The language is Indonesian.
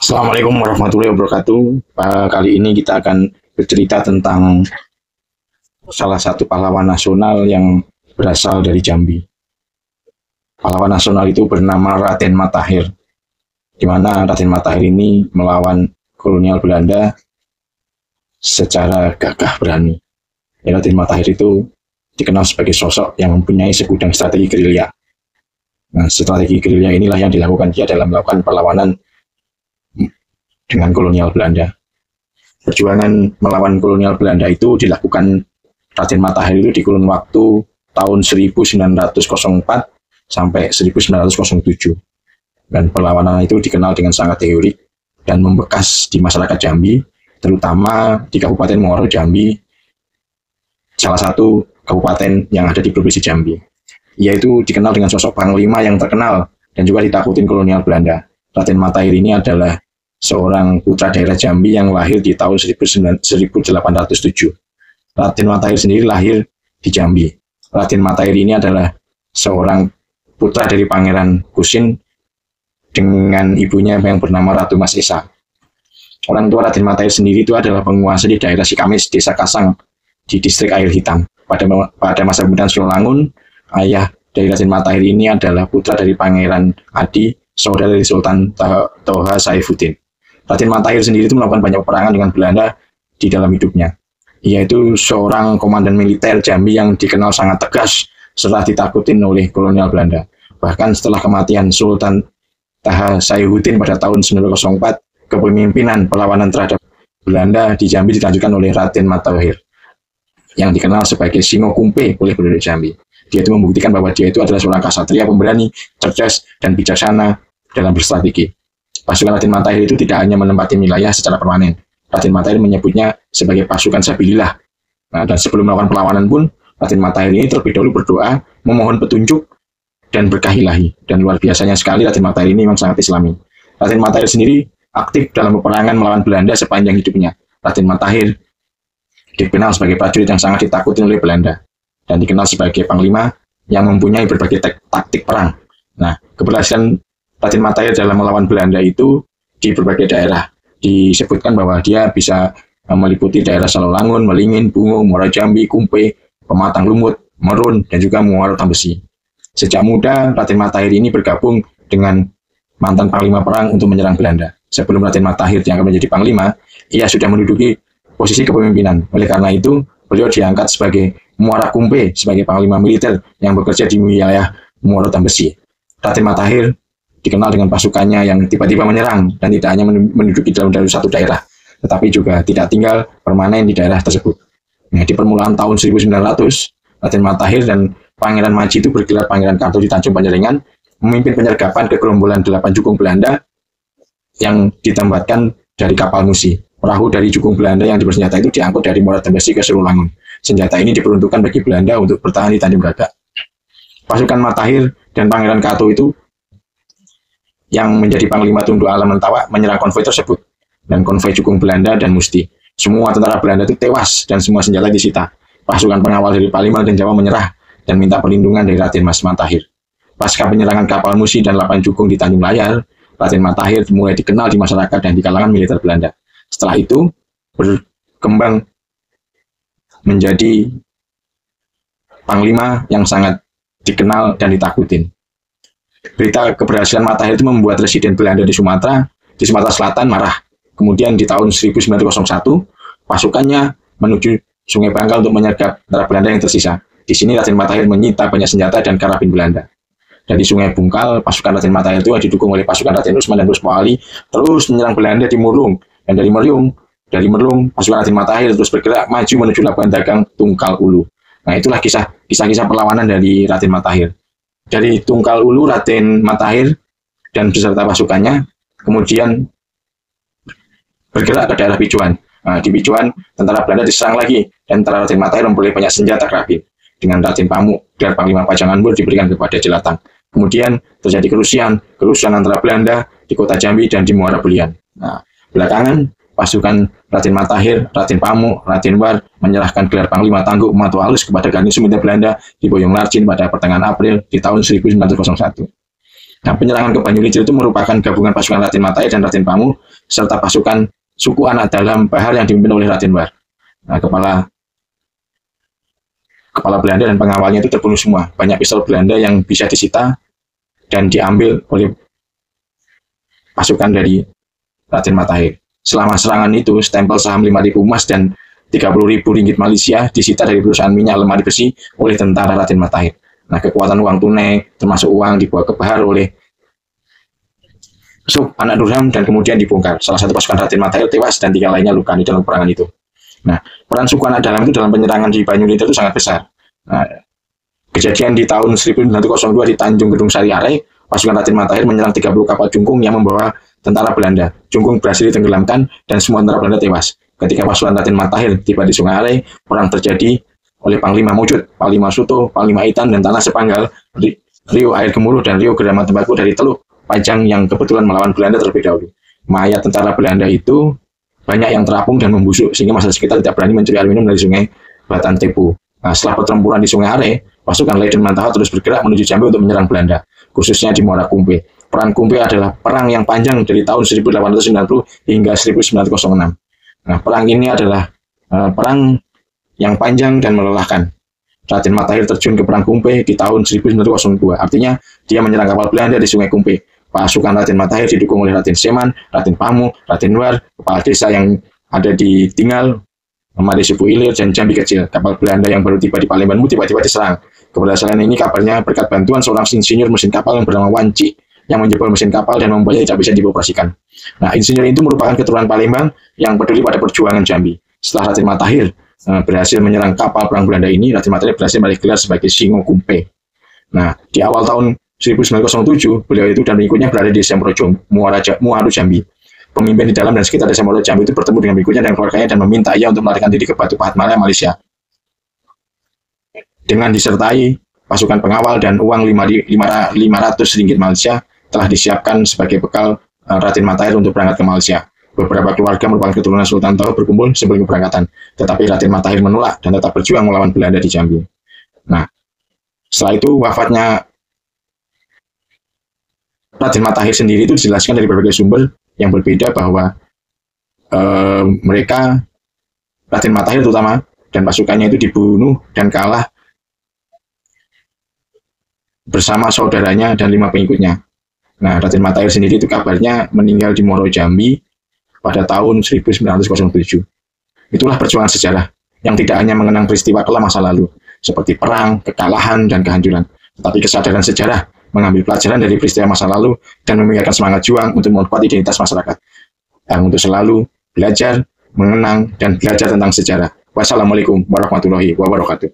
Assalamualaikum warahmatullahi wabarakatuh. Kali ini kita akan bercerita tentang salah satu pahlawan nasional yang berasal dari Jambi. Pahlawan nasional itu bernama Raden Matahir, di mana Raden Matahir ini melawan kolonial Belanda secara gagah berani. Raden Matahir itu dikenal sebagai sosok yang mempunyai segudang strategi gerilya. Nah, strategi gerilya inilah yang dilakukan dia dalam melakukan perlawanan dengan kolonial Belanda. Perjuangan melawan kolonial Belanda itu dilakukan Raden Matahir itu di kurun waktu tahun 1904 sampai 1907. Dan perlawanan itu dikenal dengan sangat teorik dan membekas di masyarakat Jambi, terutama di Kabupaten Muaro Jambi, salah satu kabupaten yang ada di Provinsi Jambi. Ia itu dikenal dengan sosok panglima yang terkenal dan juga ditakutin kolonial Belanda. Raden Matahir ini adalah seorang putra daerah Jambi yang lahir di tahun 1807. Raden Matahir sendiri lahir di Jambi. Raden Matahir ini adalah seorang putra dari Pangeran Kusin dengan ibunya yang bernama Ratu Mas Esa. Orang tua Raden Matahir sendiri itu adalah penguasa di daerah Sikamis, Desa Kasang, di distrik Air Hitam. Pada masa pemerintahan Sulangun, ayah dari Raden Matahir ini adalah putra dari Pangeran Adi, saudara dari Sultan Toha Saifuddin. Raden Matahir sendiri itu melakukan banyak peperangan dengan Belanda di dalam hidupnya. Ia itu seorang komandan militer Jambi yang dikenal sangat tegas setelah ditakutin oleh kolonial Belanda. Bahkan setelah kematian Sultan Toha Saifuddin pada tahun 1904, kepemimpinan perlawanan terhadap Belanda di Jambi dilanjutkan oleh Raden Matahir yang dikenal sebagai Singo Kumpe oleh penduduk Jambi. Dia itu membuktikan bahwa dia itu adalah seorang ksatria pemberani, cerdas, dan bijaksana dalam berstrategi. Pasukan Raden Matahir itu tidak hanya menempati wilayah secara permanen. Raden Matahir menyebutnya sebagai pasukan Sabilillah. Nah, dan sebelum melakukan perlawanan pun, Raden Matahir ini terlebih dahulu berdoa, memohon petunjuk, dan berkah ilahi. Dan luar biasanya sekali Raden Matahir ini memang sangat islami. Raden Matahir sendiri aktif dalam peperangan melawan Belanda sepanjang hidupnya. Raden Matahir dikenal sebagai prajurit yang sangat ditakuti oleh Belanda dan dikenal sebagai panglima yang mempunyai berbagai taktik perang. Nah, keberhasilan Raden Matahir dalam melawan Belanda itu di berbagai daerah. Disebutkan bahwa dia bisa meliputi daerah Salolangun, Melingin, Bungo, Muaro Jambi, Kumpe, Pematang Lumut, Merun, dan juga Muaro Tambesi. Sejak muda, Raden Matahir ini bergabung dengan mantan panglima perang untuk menyerang Belanda. Sebelum Raden Matahir diangkat menjadi panglima, ia sudah menduduki posisi kepemimpinan. Oleh karena itu, beliau diangkat sebagai Muara Kumpe, sebagai panglima militer yang bekerja di wilayah Muaro Tambesi. Raden Matahir dikenal dengan pasukannya yang tiba-tiba menyerang dan tidak hanya menduduki dalam satu daerah, tetapi juga tidak tinggal permanen di daerah tersebut. Nah, di permulaan tahun 1900, Raden Matahir dan Pangeran Maji itu bergelar Pangeran Karto di Tanjung Panjaringan, memimpin penyergapan ke gerombolan 8 jukung Belanda yang ditempatkan dari kapal Musi. Perahu dari jukung Belanda yang bersenjata itu diangkut dari Muara Tambesi ke Sululangun. Senjata ini diperuntukkan bagi Belanda untuk bertahan di Tanjung Braga. Pasukan Matahir dan Pangeran Karto itu yang menjadi panglima tunduk alam Mentawa menyerang konvoi tersebut, dan konvoi jukung Belanda dan Musti. Semua tentara Belanda itu tewas dan semua senjata disita. Pasukan pengawal dari Palimal dan Jawa menyerah dan minta perlindungan dari Raden Mas Matahir. Pasca penyerangan kapal Musi dan 8 jukung di Tanjung Layar, Raden Matahir mulai dikenal di masyarakat dan di kalangan militer Belanda. Setelah itu berkembang menjadi panglima yang sangat dikenal dan ditakutin. Berita keberhasilan Matahir itu membuat Residen Belanda di Sumatera Selatan marah. Kemudian di tahun 1901, pasukannya menuju Sungai Bangka untuk menyergap tentara Belanda yang tersisa. Di sini Raden Matahir menyita banyak senjata dan karabin Belanda. Dari Sungai Bungkal, pasukan Raden Matahir itu didukung oleh pasukan Raden Usman dan Rusmo Ali terus menyerang Belanda di Murung. Dan dari Merung, pasukan Raden Matahir terus bergerak maju menuju Labuan Dagang Tungkal Ulu. Nah, itulah kisah-kisah perlawanan dari Raden Matahir. Dari Tungkal Ulu, Raden Matahir dan beserta pasukannya kemudian bergerak ke daerah Pijuan. Nah, di Pijuan, tentara Belanda diserang lagi dan tentara Raden Matahir memperoleh banyak senjata karabin. Dengan Raden Pamuk, gelar Panglima Pajangan Bur diberikan kepada Jelatang. Kemudian terjadi kerusuhan antara Belanda di kota Jambi dan di Muara Belian. Nah, belakangan pasukan Raden Matahir, Raden Pamuk, Raden War menyerahkan gelar Panglima Tangguh Matu Halus kepada garnisun militer Belanda di Boyong Larjin pada pertengahan April di tahun 1901. Nah, penyerangan ke Banyulicin itu merupakan gabungan pasukan Raden Matahir dan Raden Pamuk serta pasukan suku anak dalam Bahar yang dipimpin oleh Raden War. Nah, kepala Belanda dan pengawalnya itu terbunuh semua. Banyak pistol Belanda yang bisa disita dan diambil oleh pasukan dari Raden Matahir. Selama serangan itu, stempel saham 5.000 emas dan 30.000 ringgit Malaysia disita dari perusahaan minyak lemari besi oleh tentara Raden Matahir. Nah, kekuatan uang tunai, termasuk uang, dibawa ke Bahar oleh Suk, anak Durham, dan kemudian dibongkar. Salah satu pasukan Raden Matahir tewas dan 3 lainnya luka di dalam peperangan itu. Nah, peran suku anak dalam itu dalam penyerangan di Banyulintir itu sangat besar. Nah, kejadian di tahun 1902 di Tanjung Gedung Sari Arai, pasukan Raden Matahir menyerang 30 kapal jungkung yang membawa tentara Belanda. Jungkung berhasil ditenggelamkan dan semua tentara Belanda tewas. Ketika pasukan Raden Matahir tiba di Sungai Arai, perang terjadi oleh Panglima Mujud, Panglima Suto, Panglima Itan, dan Tanah Sepanggal, Rio Air Gemuruh, dan Rio Geraman Tembakau dari Teluk Pajang yang kebetulan melawan Belanda terlebih dahulu. Mayat tentara Belanda itu banyak yang terapung dan membusuk sehingga masyarakat sekitar tidak berani mencuri air minum dari Sungai Batan Tepu. Nah, setelah pertempuran di Sungai Arai, pasukan Leiden Mantaha terus bergerak menuju Jambi untuk menyerang Belanda, khususnya di Muara Kumpe. Peran Kumpe adalah perang yang panjang dari tahun 1890 hingga 1906. Nah, perang ini adalah perang yang panjang dan melelahkan. Raden Matahir terjun ke perang Kumpe di tahun 1902. Artinya, dia menyerang kapal Belanda di Sungai Kumpe. Pasukan Raden Matahir didukung oleh Raden Seman, Raden Pamu, Raden War, kepala desa yang ada di Tinggal, Made Subu Ilir, dan Jambi Kecil. Kapal Belanda yang baru tiba di Palembang tiba-tiba diserang. Keberhasilan ini kabarnya berkat bantuan seorang insinyur mesin kapal yang bernama Wanci, yang menjebol mesin kapal dan membuatnya tidak bisa dioperasikan. Nah, insinyur itu merupakan keturunan Palembang yang peduli pada perjuangan Jambi. Setelah Raden Matahir berhasil menyerang kapal perang Belanda ini, Raden Matahir berhasil meraih gelar sebagai Singo Kumpe. Nah, di awal tahun 1907, beliau itu dan pengikutnya berada di desa Muaru Jambi. Pemimpin di dalam dan sekitar desa Muaru Jambi itu bertemu dengan pengikutnya dan keluarganya dan meminta ia untuk melarikan diri ke Batu Pahat Malaya, Malaysia. Dengan disertai pasukan pengawal dan uang 500 ringgit Malaysia telah disiapkan sebagai bekal Raden Matahir untuk berangkat ke Malaysia. Beberapa keluarga merupakan keturunan Sultan Toha berkumpul sebelum keberangkatan, tetapi Raden Matahir menolak dan tetap berjuang melawan Belanda di Jambi. Nah, setelah itu wafatnya Raden Matahir sendiri itu dijelaskan dari berbagai sumber yang berbeda bahwa mereka, Raden Matahir terutama, dan pasukannya itu dibunuh dan kalah bersama saudaranya dan 5 pengikutnya. Nah, Raden Matahir sendiri itu kabarnya meninggal di Muaro Jambi pada tahun 1907. Itulah perjuangan sejarah yang tidak hanya mengenang peristiwa kelam masa lalu, seperti perang, kekalahan, dan kehancuran, tetapi kesadaran sejarah mengambil pelajaran dari peristiwa masa lalu dan memikirkan semangat juang untuk memperkuat identitas masyarakat, dan untuk selalu belajar, mengenang, dan belajar tentang sejarah. Wassalamualaikum warahmatullahi wabarakatuh.